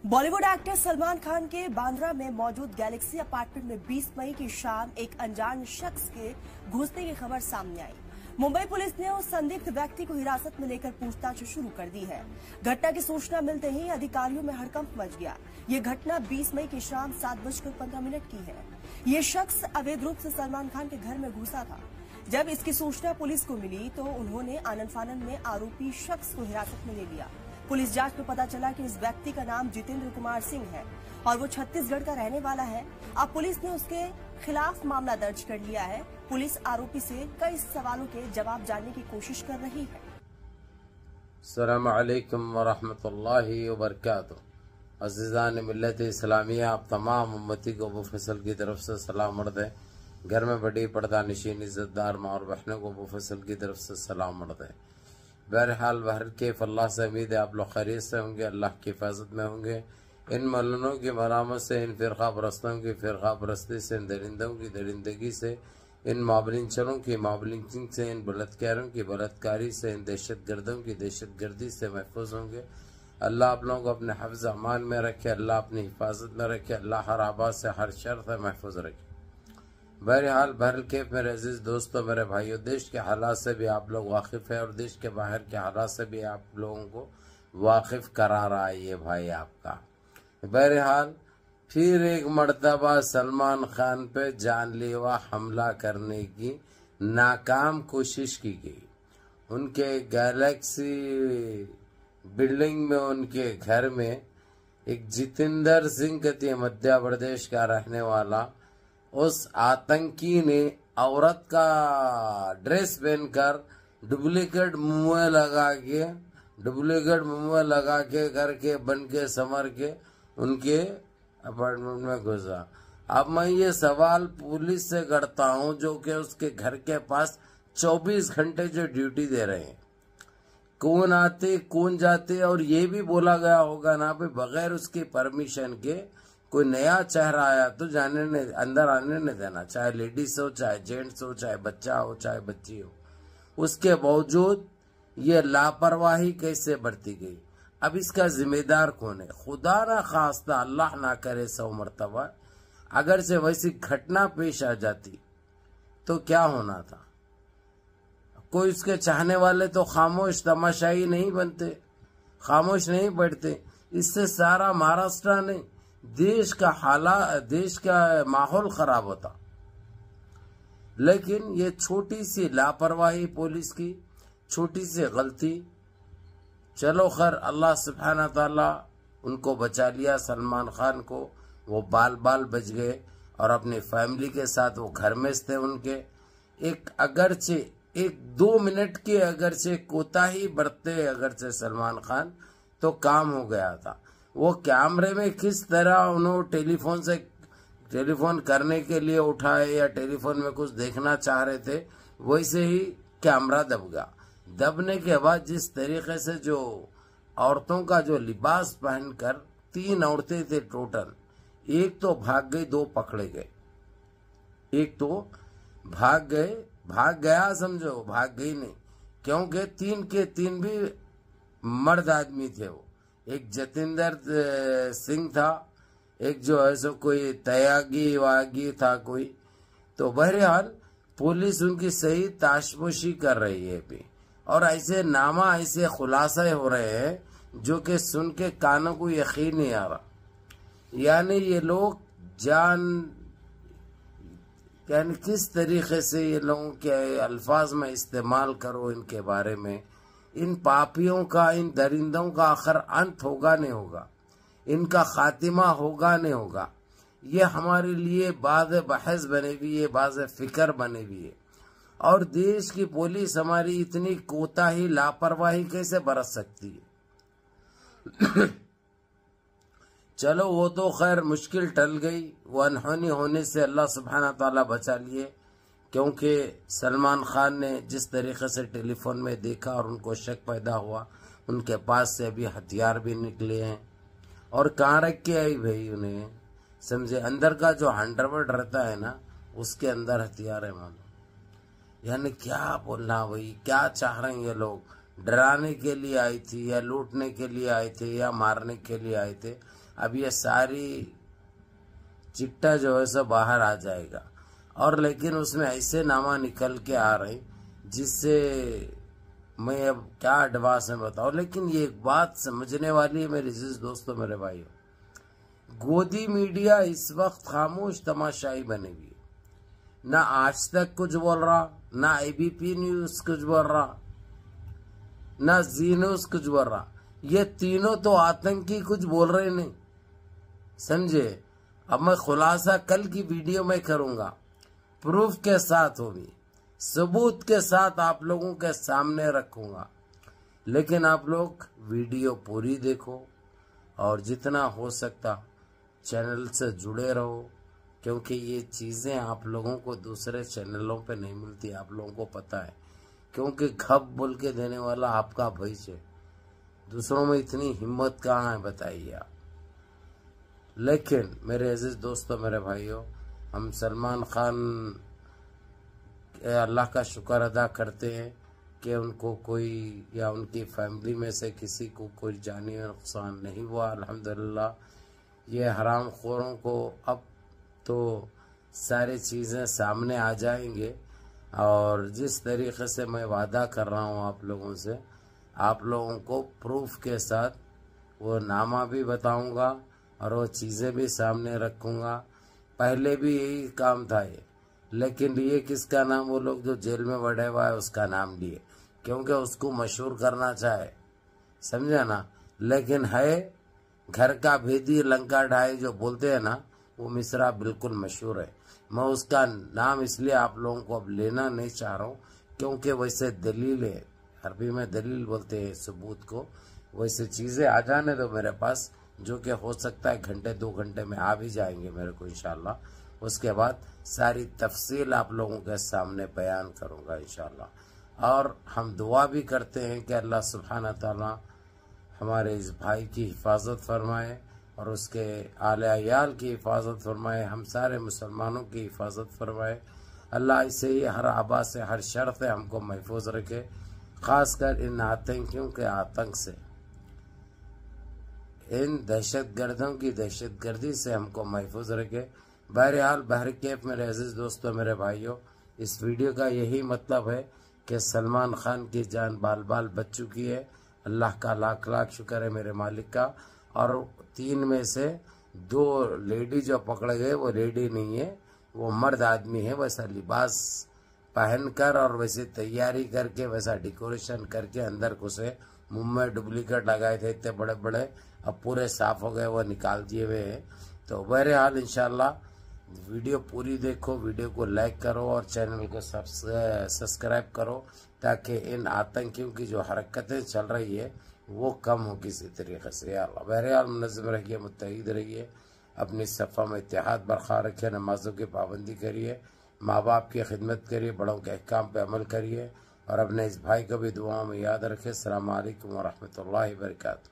Bollywood actor Salman Khan के बांद्रा में मौजूद गैलेक्सी अपार्टमेंट में 20 मई की शाम एक अनजान शख्स के घुसने की खबर सामने आई। मुंबई पुलिस ने उस संदिग्ध व्यक्ति को हिरासत में लेकर पूछताछ शुरू कर दी है। घटना की सूचना मिलते ही अधिकारियों में हड़कंप मच गया। ये घटना 20 मई की शाम 7:15 की है। ये शख्स अवैध रूप से सलमान खान के घर में घुसा था। जब इसकी सूचना पुलिस को मिली तो उन्होंने आनन फानन में आरोपी शख्स को हिरासत में ले लिया। पुलिस जांच में पता चला कि इस व्यक्ति का नाम जितेंद्र कुमार सिंह है और वो छत्तीसगढ़ का रहने वाला है। अब पुलिस ने उसके खिलाफ मामला दर्ज कर लिया है। पुलिस आरोपी से कई सवालों के जवाब जानने की कोशिश कर रही है। अस्सलामु अलैकुम वरहमतुल्लाहि वबरकातुहू। अज़ीज़ान मिल्लत इस्लामिया, आप तमाम उम्मती को अबू फैसल की तरफ से सलाम अर्ज़ है। घर में बड़ी पर्दा नशीन इज़्ज़तदार माँ और बहनों को अबू फैसल की तरफ से सलाम अर्ज़ है। बहरहाल बहर के अल्लाह से उम्मीद है आप लोग खैरियत से होंगे, अल्लाह की हिफाजत में होंगे। इन मौलनों की मरामत से, इन फ़िरक़ा परस्तों की फ़िरक़ा परस्ती से, इन दरिंदों की दरिंदगी से, इन माबलिंचरों की माबलिंचिंग से, इन बलात्कारों की बलात्कारी से, इन दहशत गर्दों की दहशत गर्दी से महफूज होंगे। अल्लाह आप लोगों को अपने हिफ्ज़ अमान में रखे, अल्लाह अपनी हिफाजत में रखे, अल्लाह हर आबाद से हर शर से महफूज रखे। बहरहाल बहरकेफ मेरे अजीज दोस्तों, मेरे भाइयों, देश के हालात से भी आप लोग वाकिफ है और देश के बाहर के हालात से भी आप लोगों को वाकिफ करा रहा है ये भाई आपका। बहरहाल फिर एक मर्तबा सलमान खान पे जानलेवा हमला करने की नाकाम कोशिश की गई। उनके गैलेक्सी बिल्डिंग में, उनके घर में एक जितेंद्र सिंह कहती मध्य प्रदेश का रहने वाला उस आतंकी ने औरत का ड्रेस पहनकर डुप्लीकेट मुंह लगा के करके बन के समर के उनके अपार्टमेंट में घुसा। अब मैं ये सवाल पुलिस से करता हूं जो कि उसके घर के पास 24 घंटे जो ड्यूटी दे रहे हैं, कौन आते कौन जाते, और ये भी बोला गया होगा ना भी बगैर उसकी परमिशन के कोई नया चेहरा आया तो अंदर आने नहीं देना, चाहे लेडीज हो, चाहे जेंट्स हो, चाहे बच्चा हो, चाहे बच्ची हो। उसके बावजूद ये लापरवाही कैसे बरती गई? अब इसका जिम्मेदार कौन है? खुदा ना खास्ता, अल्लाह ना करे 100 मरतबा अगर से वैसी घटना पेश आ जाती तो क्या होना था? कोई उसके चाहने वाले तो खामोश तमाशाई नहीं बनते, खामोश नहीं बैठते। इससे सारा महाराष्ट्र नहीं, देश का माहौल खराब होता। लेकिन ये छोटी सी लापरवाही पुलिस की, छोटी सी गलती, चलो खैर अल्लाह सुब्हाना ताला उनको बचा लिया। सलमान खान को वो बाल बच गए और अपनी फैमिली के साथ वो घर में थे। उनके अगरचे 1-2 मिनट के अगरचे कोताही बरते अगरचे सलमान खान तो काम हो गया था। वो कैमरे में किस तरह उन्होंने टेलीफोन करने के लिए उठाए या टेलीफोन में कुछ देखना चाह रहे थे, वैसे ही कैमरा दब गया। दबने के बाद जिस तरीके से जो औरतों का जो लिबास पहनकर 3 औरतें थे टोटल, एक तो भाग गई, 2 पकड़े गए। एक तो भाग गया समझो, भाग गई नहीं, क्योंकि 3 के 3 भी मर्द आदमी थे। वो एक जितेंद्र सिंह था, एक जो है सो कोई तयागी वागी था कोई। तो बहरहाल पुलिस उनकी सही ताशपोशी कर रही है भी, और ऐसे खुलासे हो रहे हैं जो कि सुन के कानों को यकीन नहीं आ रहा। यानी ये लोग यानी किस तरीके से ये लोगों के अल्फाज में इस्तेमाल करो इनके बारे में, इन पापियों का, इन दरिंदों का आखिर अंत होगा नहीं होगा, इनका खातिमा होगा नहीं होगा, ये हमारे लिए बाज़ बहस बने हुई है, बाज़ फिक्र बने हुई है। और देश की पुलिस हमारी इतनी कोताही लापरवाही कैसे बरत सकती है? चलो वो तो खैर मुश्किल टल गई, वो अनहोनी होने से अल्लाह सुब्हाना ताला बचा लिए, क्योंकि सलमान खान ने जिस तरीके से टेलीफोन में देखा और उनको शक पैदा हुआ, उनके पास से अभी हथियार भी निकले हैं। और कहाँ रख के आई भाई उन्हें, समझे, अंदर का जो अंडरवर्ल्ड रहता है ना, उसके अंदर हथियार है मानो। यानी क्या बोलना भाई, क्या चाह रहे हैं ये लोग? डराने के लिए आई थी या लूटने के लिए आए थे या मारने के लिए आए थे? اب یہ ساری چٹا جو ہے سو باہر آ جائے گا، اور لیکن اس میں ایسے نامہ نکل کے آ رہے جس سے میں اب کیا ایڈوانس میں بتاؤں، لیکن یہ ایک بات سمجھنے والی ہے میرے عزیز دوستوں، میرے بھائیوں، گودی میڈیا اس وقت خاموش تماشائی بنے گی، نہ آج تک کچھ بول رہا، نہ اے بی پی نیوز کچھ بول رہا، نہ زی نیوز کچھ بول رہا، یہ تینوں تو آتنکی کچھ بول رہے نہیں، سمجھے؟ اب میں خلاصہ کل کی ویڈیو میں کروں گا، پروف کے ساتھ ہوگی، ثبوت کے ساتھ آپ لوگوں کے سامنے رکھوں گا، لیکن آپ لوگ ویڈیو پوری دیکھو اور جتنا ہو سکتا چینل سے جڑے رہو، کیونکہ یہ چیزیں آپ لوگوں کو دوسرے چینلوں پہ نہیں ملتی، آپ لوگوں کو پتہ ہے، کیونکہ گھپ بول کے دینے والا آپ کا بھائی ہے، دوسروں میں اتنی ہمت کہاں ہے بتائیے آپ۔ لیکن میرے عزیز دوستوں، میرے بھائیوں، ہم سلمان خان اللہ کا شکر ادا کرتے ہیں کہ ان کو کوئی یا ان کی فیملی میں سے کسی کو کوئی جانی نقصان نہیں ہوا، الحمدللہ۔ یہ حرام خوروں کو اب تو ساری چیزیں سامنے آ جائیں گے، اور جس طریقے سے میں وعدہ کر رہا ہوں آپ لوگوں سے، آپ لوگوں کو پروف کے ساتھ وہ نامہ بھی بتاؤں گا اور وہ چیزیں بھی سامنے رکھوں گا۔ پہلے بھی یہی کام تھا یہ، لیکن یہ کس کا نام، وہ لوگ جو جیل میں بڑھے ہوا ہے اس کا نام لیے، کیونکہ اس کو مشہور کرنا چاہے، سمجھا نا؟ لیکن ہے گھر کا بھیدی لنکا ڈھائی جو بولتے ہیں نا، وہ مصرع بالکل مشہور ہے۔ میں اس کا نام اس لیے آپ لوگوں کو اب لینا نہیں چاہ رہا ہوں، کیونکہ ویسے دلیل ہے، عربی میں دلیل بولتے ہیں ثبوت کو، ویسے چیزیں آ جانے دو میرے پاس، جو کہ ہو سکتا ہے گھنٹے 2 گھنٹے میں آ بھی جائیں گے میرے کو انشاءاللہ۔ اس کے بعد ساری تفصیل آپ لوگوں کے سامنے بیان کروں گا انشاءاللہ۔ اور ہم دعا بھی کرتے ہیں کہ اللہ سبحانہ تعالیٰ ہمارے اس بھائی کی حفاظت فرمائے اور اس کے آل عیال کی حفاظت فرمائے، ہم سارے مسلمانوں کی حفاظت فرمائے۔ اللہ ایسے ہی ہر آبا سے، ہر شر سے ہم کو محفوظ رکھے، خاص کر ان آتنکیوں کے آتنک سے، ان دہشت گردوں کی دہشت گردی سے ہم کو محفوظ رکھے۔ بہرحال بہرکیف میرے عزیز دوستوں، میرے بھائیوں، اس ویڈیو کا یہی مطلب ہے کہ سلمان خان کی جان بال بال بچ چکی ہے، اللہ کا لاکھ لاکھ شکر ہے میرے مالک کا۔ اور 3 میں سے 2 لیڈی جو پکڑے گئے وہ لیڈی نہیں ہے، وہ مرد آدمی ہے، ویسا لباس پہن کر اور ویسے تیاری کر کے، ویسا ڈیکوریشن کر کے اندر گھسے، منہ میں ڈپلیکیٹ لگائے تھے اتنے بڑے بڑے، اب پورے صاف ہو گئے، وہ نکال دیے ہوئے ہیں۔ تو بہرحال انشاءاللہ ویڈیو پوری دیکھو، ویڈیو کو لائک کرو اور چینل کو سبسکرائب کرو، تاکہ ان آتنکیوں کی جو حرکتیں چل رہی ہے وہ کم ہو کسی طریقے سے۔ یا اللہ، بہرحال منظم رہیے، متحد رہیے، اپنی صفوں میں اتحاد برقرار رکھیے، نمازوں کی پابندی کریے، ماں باپ کی خدمت کریے، بڑوں کے احکام پہ عمل کریے، اور اپنے اس بھائی کو بھی دعاؤں میں یاد رکھے۔ السلام علیکم ورحمۃ اللہ وبرکاتہ۔